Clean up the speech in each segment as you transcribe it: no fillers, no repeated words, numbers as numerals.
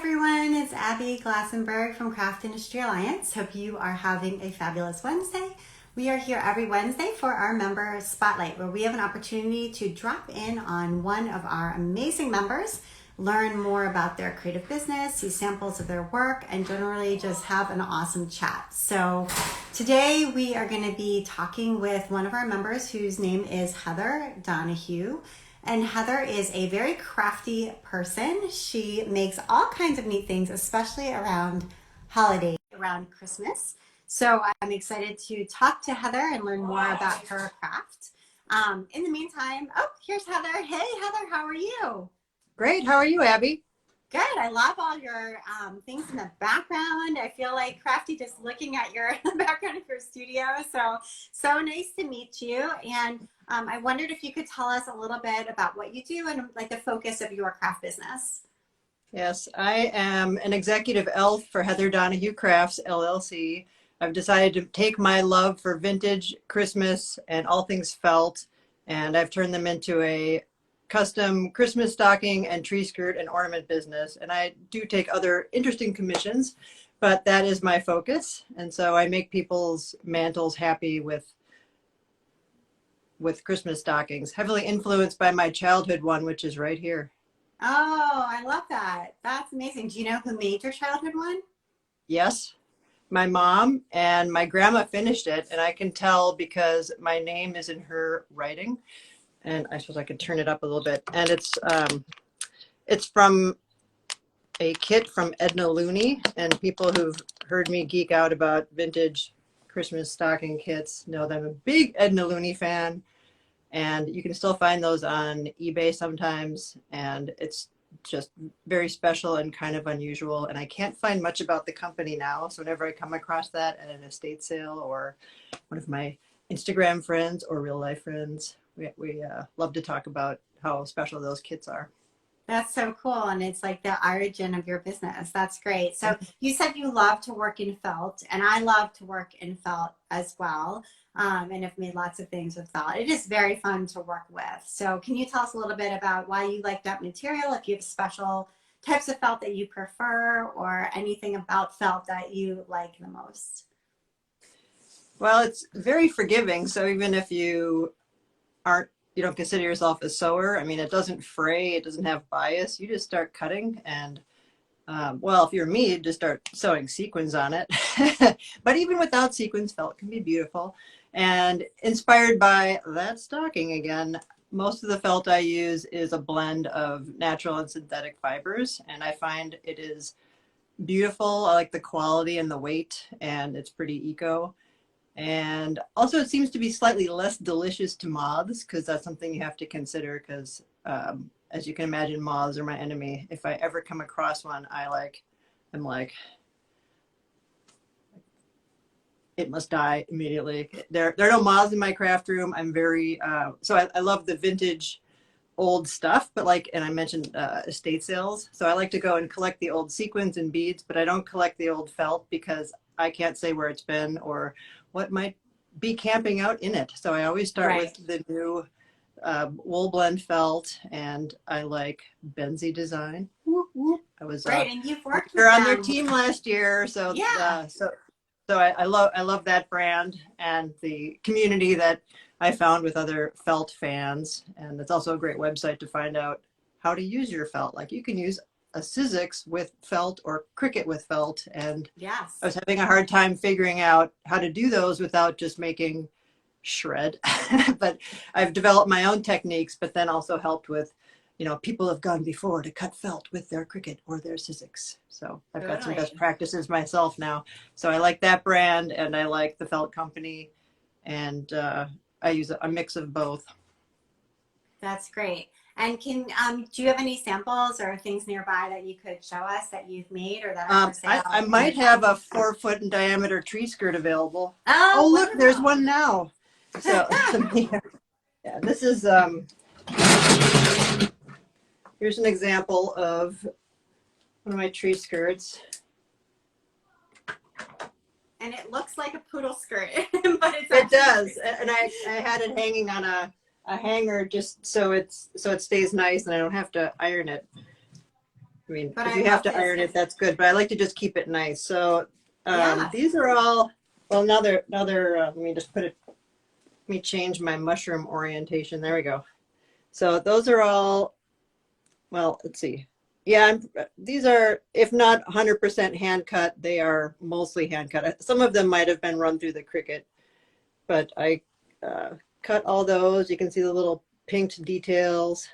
everyone, it's Abby Glassenberg from Craft Industry Alliance. Hope you are having a fabulous Wednesday. We are here every Wednesday for our member spotlight, where we have an opportunity to drop in on one of our amazing members, learn more about their creative business, see samples of their work, and generally just have an awesome chat. So today we are going to be talking with one of our members whose name is Heather Donohue. And Heather is a very crafty person. She makes all kinds of neat things, especially around holiday, around Christmas. So I'm excited to talk to Heather and learn more about her craft. In the meantime, oh, here's Heather. Hey, Heather, how are you? Great. How are you, Abby? Good. I love all your things in the background. I feel like crafty just looking at your background of your studio. So nice to meet you. And I wondered if you could tell us a little bit about what you do and like the focus of your craft business. Yes, I am an executive elf for Heather Donohue Crafts, LLC. I've decided to take my love for vintage, Christmas, and all things felt, and I've turned them into a custom Christmas stocking and tree skirt and ornament business. And I do take other interesting commissions, but that is my focus. And so I make people's mantles happy with Christmas stockings, heavily influenced by my childhood one, which is right here. Oh, I love that. That's amazing. Do you know who made your childhood one? Yes, my mom, and my grandma finished it, and I can tell because my name is in her writing. And I suppose I could turn it up a little bit. And it's from a kit from Edna Looney, and people who've heard me geek out about vintage Christmas stocking kits know that I'm a big Edna Looney fan. And you can still find those on eBay sometimes, and it's just very special and kind of unusual. And I can't find much about the company now, so whenever I come across that at an estate sale or one of my Instagram friends or real life friends, we love to talk about how special those kits are. That's so cool. And it's like the origin of your business. That's great. So you said you love to work in felt, and I love to work in felt as well. And have made lots of things with felt. It is very fun to work with. So can you tell us a little bit about why you like that material? If you have special types of felt that you prefer, or anything about felt that you like the most? Well, it's very forgiving. So even if you don't consider yourself a sewer, I mean, it doesn't fray, it doesn't have bias. You just start cutting, and well, if you're me, you just start sewing sequins on it. But even without sequins, felt can be beautiful. And inspired by that stocking again, most of the felt I use is a blend of natural and synthetic fibers, and I find it is beautiful. I like the quality and the weight, and it's pretty eco. And also it seems to be slightly less delicious to moths, because that's something you have to consider, because as you can imagine, moths are my enemy. If I ever come across one, I'm like, it must die immediately. There are no moths in my craft room. I'm very, so I love the vintage old stuff, but and I mentioned estate sales. So I like to go and collect the old sequins and beads, but I don't collect the old felt because I can't say where it's been or what might be camping out in it. So I always start with the new wool blend felt, and I like Benzie Design. Whoop, whoop. I was and you've worked with on their team last year, so yeah. So I love that brand and the community that I found with other felt fans. And it's also a great website to find out how to use your felt. Like you can use a Sizzix with felt or Cricut with felt. And yes, I was having a hard time figuring out how to do those without just making shred. But I've developed my own techniques, but then also helped with, people have gone before to cut felt with their Cricut or their Sizzix. So I've got some best practices myself now. So I like that brand, and I like the felt company, and I use a mix of both. That's great. And do you have any samples or things nearby that you could show us that you've made or that are for sale? I might have a 4-foot in diameter tree skirt available. Oh, look, there's one now. So yeah, this is here's an example of one of my tree skirts. And it looks like a poodle skirt, but it does. And I had it hanging on a hanger just so it stays nice and I don't have to iron it. I mean, But if I you have love to this. iron it, that's good. But I like to just keep it nice. So Yeah. these are all, well, let me just put it, let me change my mushroom orientation. There we go. So those are all, well, let's see. Yeah, these are, if not 100% hand cut, they are mostly hand cut. Some of them might have been run through the Cricut, but I uh, cut all those. You can see the little pinked details.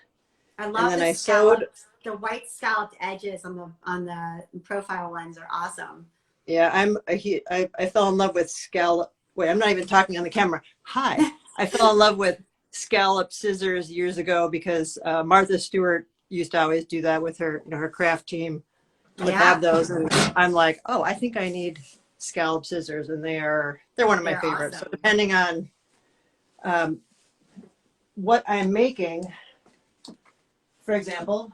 I And love then the I sewed. the white scalloped edges on the profile ones are awesome. Yeah, I fell in love with scallop. Wait, I'm not even talking on the camera. Hi. I fell in love with scallop scissors years ago because Martha Stewart used to always do that with her, her craft team would have Yeah, those, and I'm like, oh, I think I need scallop scissors, and they're one of my they're favorites. So awesome. depending on um, what I'm making, for example,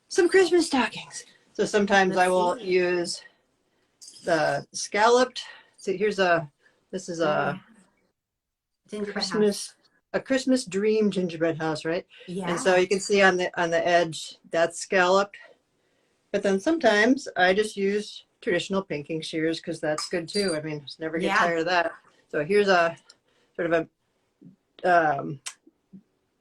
some Christmas stockings. So sometimes I Let's will see. use the scalloped. See, this is Oh yeah, gingerbread house. Christmas, a Christmas dream gingerbread house, right? And so Yeah, you can see on the edge that's scalloped. But then sometimes I just use traditional pinking shears because that's good too. I mean, just never get yeah. tired of that. So here's a sort of a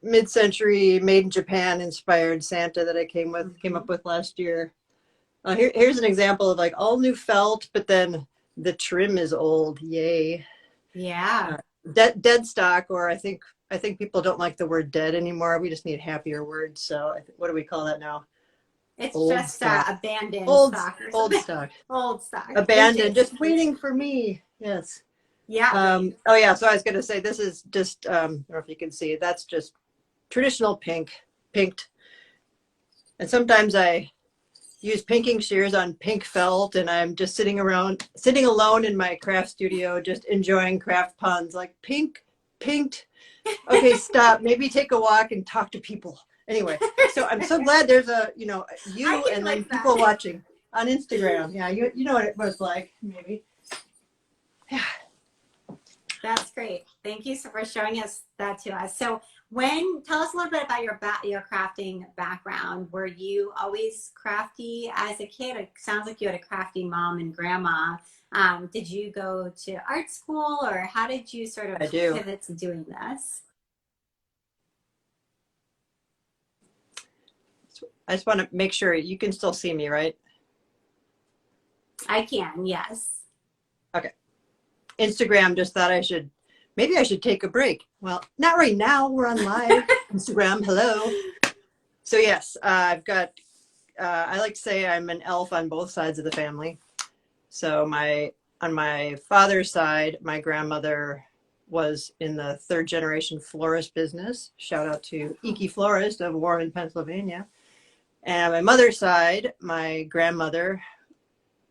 mid-century, made in Japan inspired Santa that I came Mm-hmm. up with last year. Here's an example of like all new felt, but then the trim is old. Yay! Yeah, Uh, dead stock, or I think people don't like the word dead anymore. We just need happier words. So what do we call that now? it's Old just stock. abandoned Old stock or old something. stock. Old stock, Abandoned, vintage. just waiting for me. Yes. Yeah, right. Oh yeah. So I was going to say this is just I don't know if you can see. That's just traditional pinked, and sometimes I use pinking shears on pink felt, and I'm just sitting alone in my craft studio, just enjoying craft puns like pinked. Okay, stop. Maybe take a walk and talk to people. Anyway, so I'm so glad there's I you can and then flex people that. watching on Instagram. Yeah, you know what it was like, maybe. Yeah. That's great. Thank you for showing us that to us. So, tell us a little bit about your crafting background. Were you always crafty as a kid? It sounds like you had a crafty mom and grandma. Did you go to art school, or how did you sort of I do. pivot to doing this? I just want to make sure you can still see me, right? I can, yes. Okay. Instagram just thought maybe I should take a break. Well, not right now. We're on live. Instagram, hello. So yes, I've got. I like to say I'm an elf on both sides of the family. So on my father's side, my grandmother was in the third generation florist business. Shout out to Iki Florist of Warren, Pennsylvania. And on my mother's side, my grandmother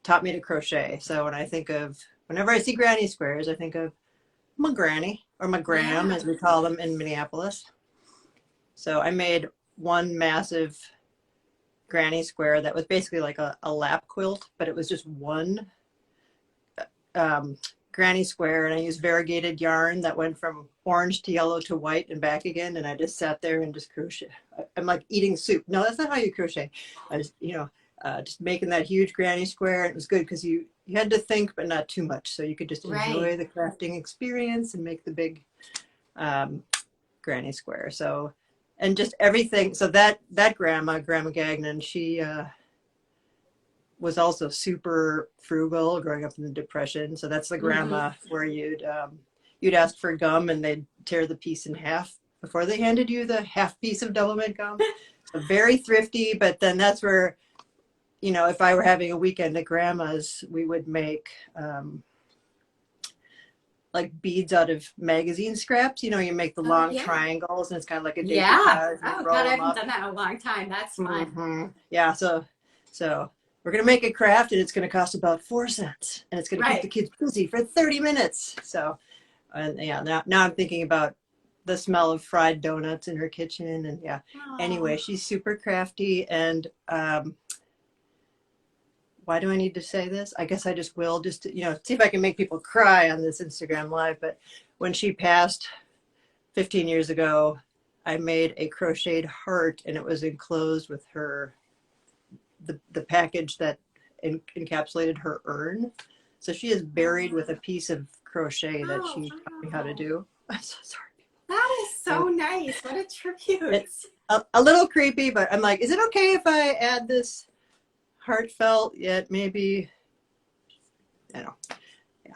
taught me to crochet. So whenever I see granny squares, I think of my granny or my gram, Yeah. as we call them in Minneapolis. So I made one massive granny square that was basically like a lap quilt, but it was just one um, granny square, and I used variegated yarn that went from orange to yellow to white and back again, and I just sat there and just crochet. I'm like eating soup. No, that's not how you crochet. I was, just making that huge granny square. It was good because you had to think, but not too much, so you could just Right. enjoy the crafting experience and make the big um, granny square. So, and just everything. So that Grandma Gagnon, she was also super frugal growing up in the Depression. So that's the Mm-hmm. grandma where you'd ask for gum and they'd tear the piece in half before they handed you the half piece of Dolomite gum. So very thrifty, but then that's where, if I were having a weekend at grandma's, we would make like beads out of magazine scraps. You make the Oh long yeah. triangles and it's kind of like a Yeah. decoupage and you Oh God, roll I them haven't up. done that in a long time. That's fun. Yeah, so we're gonna make a craft and it's gonna cost about 4 cents and it's gonna keep the Right. kids busy for 30 minutes. So and yeah, now I'm thinking about the smell of fried donuts in her kitchen and yeah. Anyway, Oh. she's super crafty and why do I need to say this? I guess I just will just to, see if I can make people cry on this Instagram live. But when she passed 15 years ago, I made a crocheted heart and it was enclosed with her the package that encapsulated her urn. So she is buried with a piece of crochet that Oh, she taught me how to do. I'm so sorry. that is so nice. What a tribute. It's a little creepy, but I'm like, is it okay if I add this heartfelt yet maybe, I know. Yeah.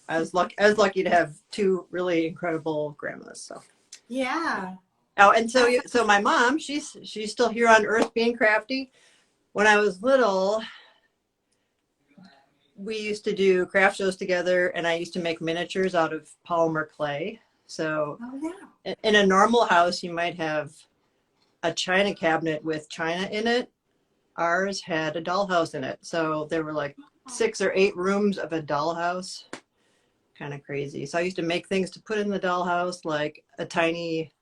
I was lucky to have two really incredible grandmas. So Yeah. oh, and so my mom, she's still here on earth being crafty. When I was little, we used to do craft shows together, and I used to make miniatures out of polymer clay. So Oh, yeah. in a normal house, you might have a china cabinet with china in it. Ours had a dollhouse in it. So there were like 6 or 8 rooms of a dollhouse. Kind of crazy. So I used to make things to put in the dollhouse, like a tiny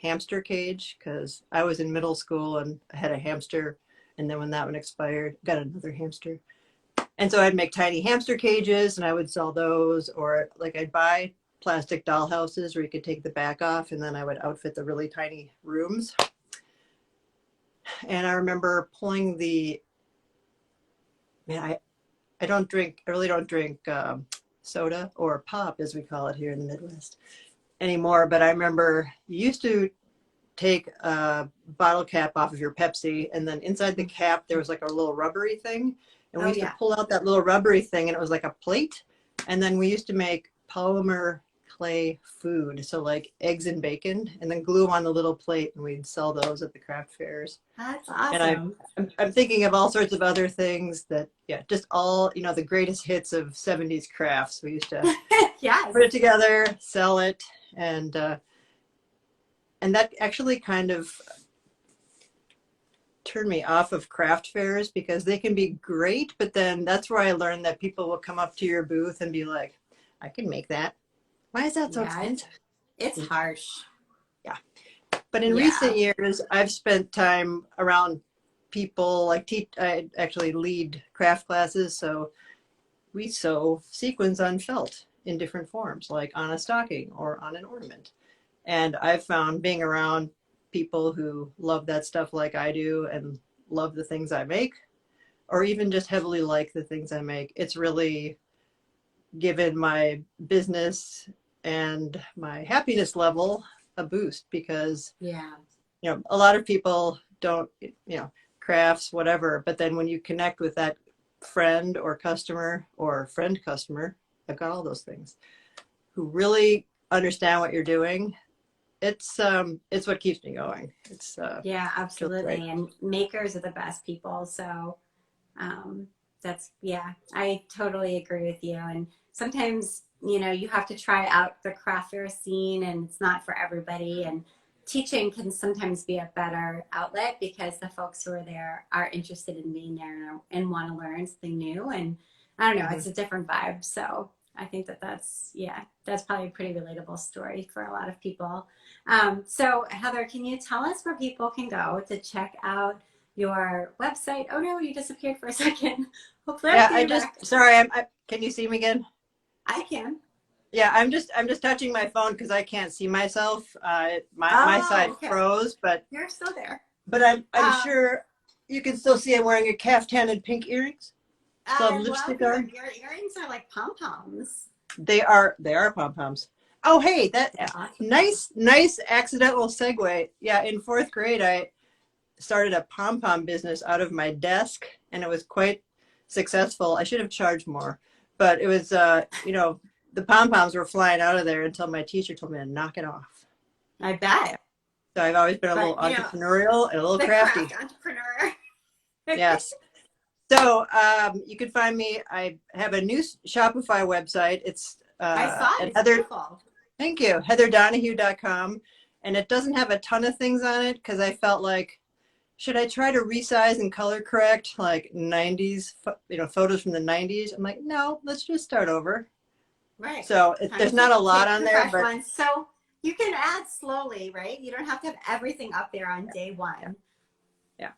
hamster cage, because I was in middle school and I had a hamster. And then when that one expired, got another hamster. And so I'd make tiny hamster cages and I would sell those, or like I'd buy plastic doll houses where you could take the back off, and then I would outfit the really tiny rooms. And I remember pulling the, man, I really don't drink soda or pop, as we call it here in the Midwest anymore. But I remember you used to take a bottle cap off of your Pepsi, and then inside the cap, there was like a little rubbery thing. And we used to pull out that little rubbery thing, and it was like a plate. And then we used to make polymer clay food. So like eggs and bacon, and then glue them on the little plate, and we'd sell those at the craft fairs. That's And awesome. I'm thinking of all sorts of other things that, yeah, just all, the greatest hits of 70s crafts. We used to Yes. put it together, sell it, and that actually kind of turned me off of craft fairs, because they can be great, but then that's where I learned that people will come up to your booth and be like, I can make that. Why is that so expensive? It's harsh. Yeah. But in recent years, I've spent time around people, like I actually lead craft classes. So we sew sequins on felt in different forms, like on a stocking or on an ornament. And I've found, being around people who love that stuff like I do and love the things I make, or even just heavily like the things I make, it's really given my business and my happiness level a boost, because a lot of people don't, crafts, whatever, but then when you connect with that friend or customer or friend customer, I've got all those things, who really understand what you're doing, it's what keeps me going. It's Yeah, absolutely. And makers are the best people. So I totally agree with you. And sometimes, you have to try out the craft fair scene, and it's not for everybody. And teaching can sometimes be a better outlet, because the folks who are there are interested in being there and want to learn something new. And I don't know, it's a different vibe. So I think that's probably a pretty relatable story for a lot of people. So Heather, can you tell us where people can go to check out your website? Oh no, you disappeared for a second. Hopefully sorry, can you see me again? I can. Yeah, I'm just touching my phone because I can't see myself. My side froze, but you're still there. But I'm sure you can still see I'm wearing a caftan and pink earrings. Lipstick on. Your earrings are like pom poms. They are pom poms. Oh, hey, that nice accidental segue. Yeah, in 4th grade, I started a pom pom business out of my desk, and it was quite successful. I should have charged more, but it was, the pom poms were flying out of there until my teacher told me to knock it off. I bet. So I've always been a little entrepreneurial and a little crafty. Craft entrepreneur. Yes. So you can find me. I have a new Shopify website. It's I saw it. It's beautiful. Thank you. HeatherDonohue.com. And it doesn't have a ton of things on it, because I felt like, should I try to resize and color correct like 90s, photos from the 90s? I'm like, no, let's just start over. Right. So there's not a lot on there, but so you can add slowly, right? You don't have to have everything up there on day one. Yeah.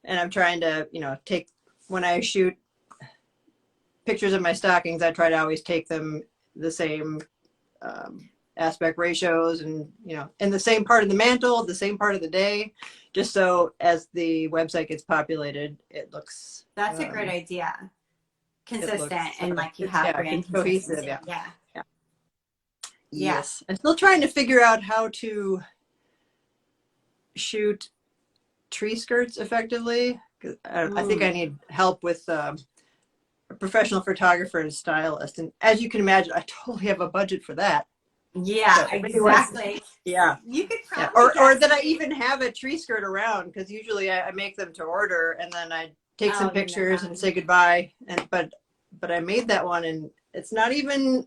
And I'm trying to, take, when I shoot pictures of my stockings, I try to always take them the same aspect ratios and, in the same part of the mantle, the same part of the day, just so as the website gets populated, it looks, That's a great idea. it Consistent looks, and like you it's, have yeah, brand cohesive. consistency. Yeah. Yeah. Yeah. Yeah. Yes. I'm still trying to figure out how to shoot tree skirts effectively. 'Cause I think I need help with a professional photographer and stylist. And as you can imagine, I totally have a budget for that. Yeah, So if anyone's, exactly. yeah, You could yeah, probably or get that I somebody. even have a tree skirt around, because usually I make them to order and then I take some Oh, you make pictures and them. say goodbye. And but I made that one and it's not even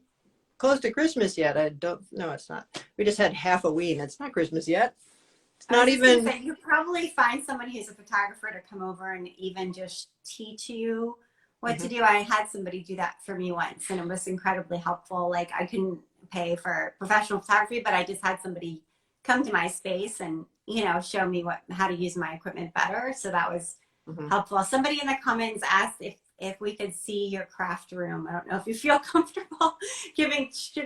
close to Christmas yet. I don't know. It's not. We just had half a ween. It's not Christmas yet. It's I was not just gonna even. say you could probably find someone who's a photographer to come over and even just teach you what to Mhm. do. I had somebody do that for me once and it was incredibly helpful. Like I couldn't pay for professional photography, but I just had somebody come to my space and, show me how to use my equipment better. So that was Mhm. helpful. Somebody in the comments asked if we could see your craft room. I don't know if you feel comfortable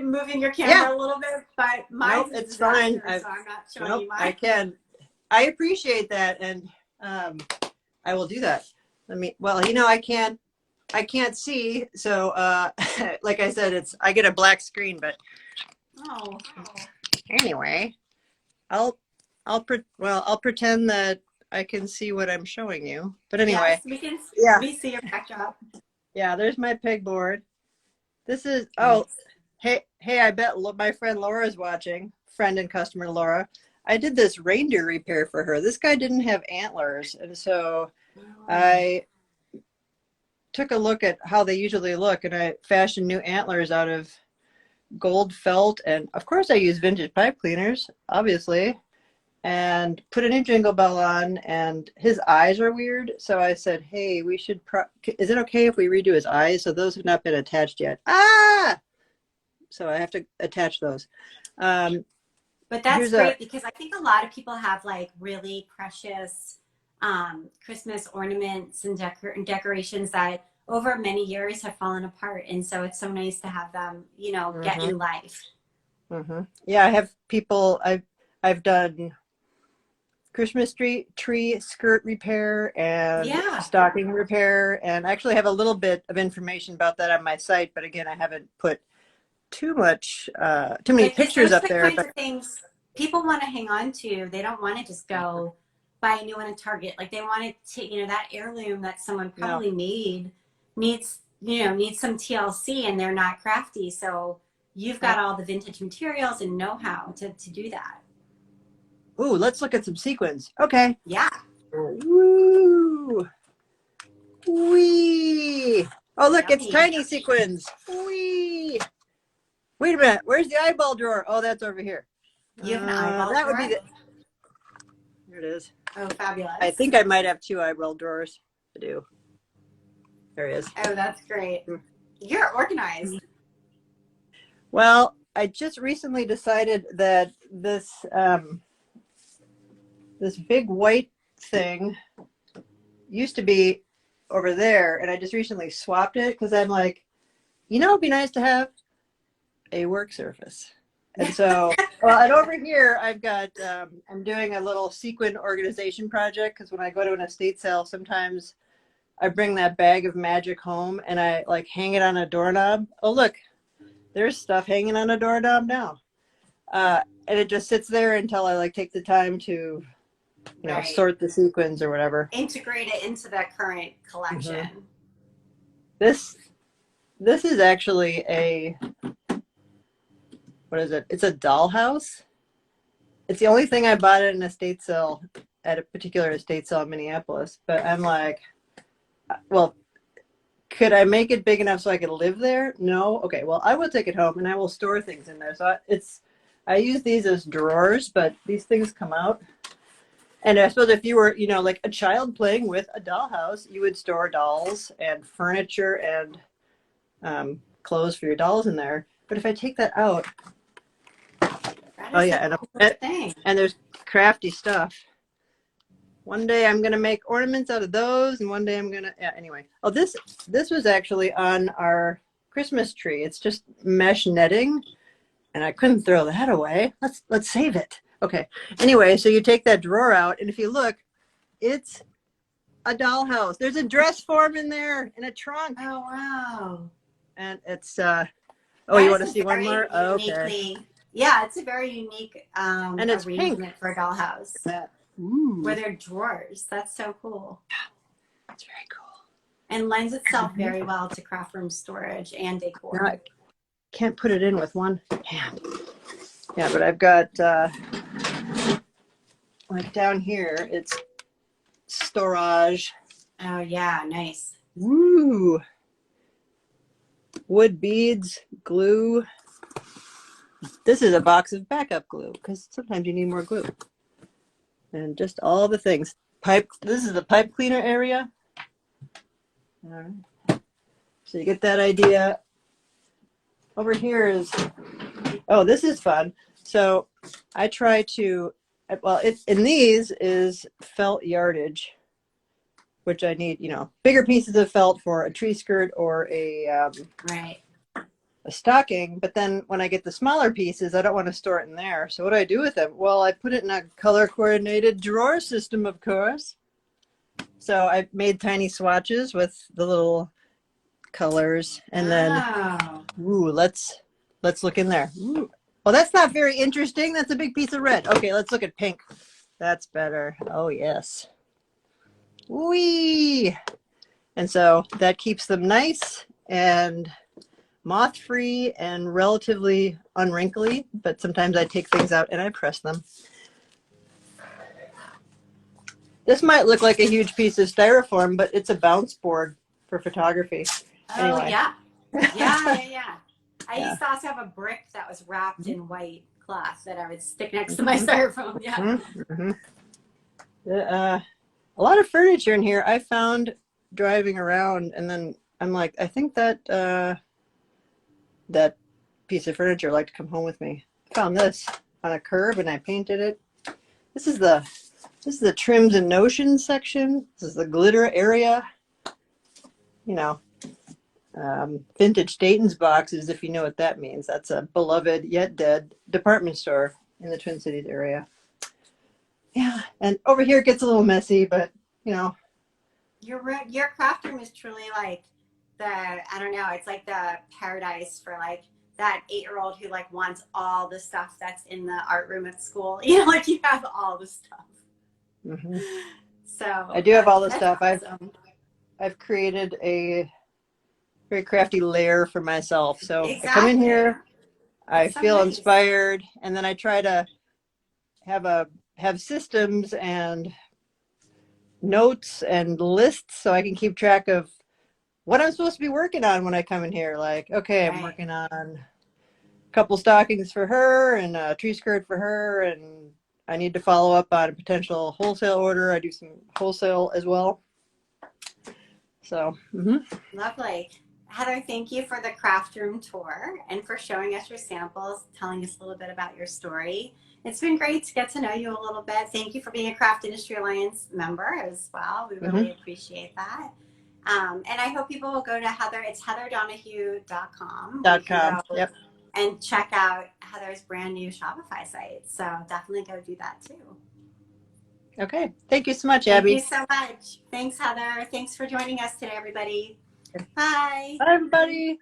moving your Yeah. camera a little bit, but Nope. mine's a It's fine. disaster, so I'm not showing Nope. you I mine. can. I appreciate that, and um, I will do that. Well, I can't see, so like I said, I get a black screen, but Oh, anyway, I'll I'll pretend that I can see what I'm showing you. But yes, anyway, we can. yeah, We see your backdrop. yeah. There's my pegboard. This is Nice. hey, I bet my friend Laura's watching. Friend and customer Laura. I did this reindeer repair for her. This guy didn't have antlers, and so Oh, I took a look at how they usually look, and I fashioned new antlers out of gold felt, and of course I use vintage pipe cleaners, obviously, and put a new jingle bell on. And his eyes are weird, so I said, "Hey, we should. Is it okay if we redo his eyes?" So those have not been attached yet. Ah, so I have to attach those. Um, but that's here's a great because I think a lot of people have like really precious Christmas ornaments and decorations that over many years have fallen apart, and so it's so nice to have them, get Mhm, new life. mhm. Yeah, I have people. I've done Christmas tree skirt repair and Yeah. stocking repair, and I actually have a little bit of information about that on my site. But again, I haven't put too many Because pictures those are up the there. kinds But of things people want to hang on to. They don't want to just go buy a new one at Target. Like they want to, that heirloom that someone no, probably made needs some TLC and they're not crafty. So you've got no. all the vintage materials and know-how to do that. Ooh, let's look at some sequins. Okay. Yeah. Woo! Wee! Oh, look, it's Yummy. tiny sequins. Wee! Wait a minute. Where's the eyeball drawer? Oh, that's over here. You have an eyeball That would be drawer? the. Here it is. Oh, I fabulous. think I might have two eyeball drawers. I do. There he is. Oh, that's great. You're organized. Well, I just recently decided that this big white thing used to be over there, and I just recently swapped it because I'm like, it'd be nice to have a work surface. And so, well, and over here, I'm doing a little sequin organization project because when I go to an estate sale, sometimes I bring that bag of magic home and I like hang it on a doorknob. Oh, look, there's stuff hanging on a doorknob now. And it just sits there until I like take the time to, Right. sort the sequins or whatever. Integrate it into the current Hmm. collection. This this is actually what is it? It's a dollhouse. It's the only thing I bought at an estate sale at a particular estate sale in Minneapolis. But I'm like, well, could I make it big enough so I could live there? No. Okay. Well, I will take it home and I will store things in there. So I use these as drawers, but these things come out. And I suppose if you were, like a child playing with a dollhouse, you would store dolls and furniture and clothes for your dolls in there. But if I take that out, That oh is yeah, the coolest and thing. and there's crafty stuff. One day I'm gonna make ornaments out of those, and one day I'm gonna. Yeah, anyway. Oh, this was actually on our Christmas tree. It's just mesh netting, and I couldn't throw that away. Let's save it. Okay. Anyway, so you take that drawer out, and if you look, it's a dollhouse. There's a dress form in there and a trunk. Oh, wow. And it's oh, That you is want to a see one very more? Oh, okay. uniquely, yeah, it's a very unique And it's pink. arrangement for a dollhouse where Ooh, there are drawers. That's so cool. that's very cool. And lends itself very well to craft room storage and Now I decor. can't put it in with one hand. Yeah, but I've got like down here, it's storage. Oh, yeah, nice. Woo! Wood beads, glue. This is a box of backup glue because sometimes you need more glue. And just all the things. Pipe. This is the pipe cleaner area. All right. So you get that idea. Over here is, oh, this is fun. So I try to, well, in these is felt yardage, which I need, bigger pieces of felt for a tree skirt or Right. a stocking. But then when I get the smaller pieces, I don't want to store it in there. So what do I do with them? Well, I put it in a color coordinated drawer system, of course. So I made tiny swatches with the little colors, and then ooh, let's look in there. Ooh. Well, that's not very interesting. That's a big piece of red. Okay, let's look at pink. That's better. Oh yes. Wee. And so that keeps them nice and moth free and relatively unwrinkly, but sometimes I take things out and I press them. This might look like a huge piece of styrofoam, but it's a bounce board for photography. Oh, Anyway. yeah. Yeah. I Yeah. used to also have a brick that was wrapped in white cloth that I would stick next to my styrofoam. Yeah. Mm-hmm. A lot of furniture in here I found driving around, and then I'm like, I think that that piece of furniture would like to come home with me. I found this on a curb and I painted it. This is the trims and notions section. This is the glitter area. Vintage Dayton's boxes, if you know what that means. That's a beloved yet dead department store in the Twin Cities area. Yeah, and over here it gets a little messy, but Your craft room is truly like I don't know, it's like the paradise for like that 8-year-old who like wants all the stuff that's in the art room at school. Like you have all the stuff. mm-hmm. So I do have all the that's stuff. awesome. I've created a very crafty lair for myself. So Exactly. I come in here, I That's so feel nice. inspired, and then I try to have systems and notes and lists so I can keep track of what I'm supposed to be working on when I come in here. Like, okay, I'm working on a couple stockings for her and a tree skirt for her, and I need to follow up on a potential wholesale order. I do some wholesale as well. So, Lovely. Heather, thank you for the craft room tour and for showing us your samples, telling us a little bit about your story. It's been great to get to know you a little bit. Thank you for being a Craft Industry Alliance member as well. We really appreciate that. And I hope people will go to Heather. It's heatherdonohue.com. Yep. And check out Heather's brand new Shopify site. So definitely go do that too. Okay. Thank you so much, Abby. Thank you so much. Thanks, Heather. Thanks for joining us today, everybody. Bye. Bye, everybody.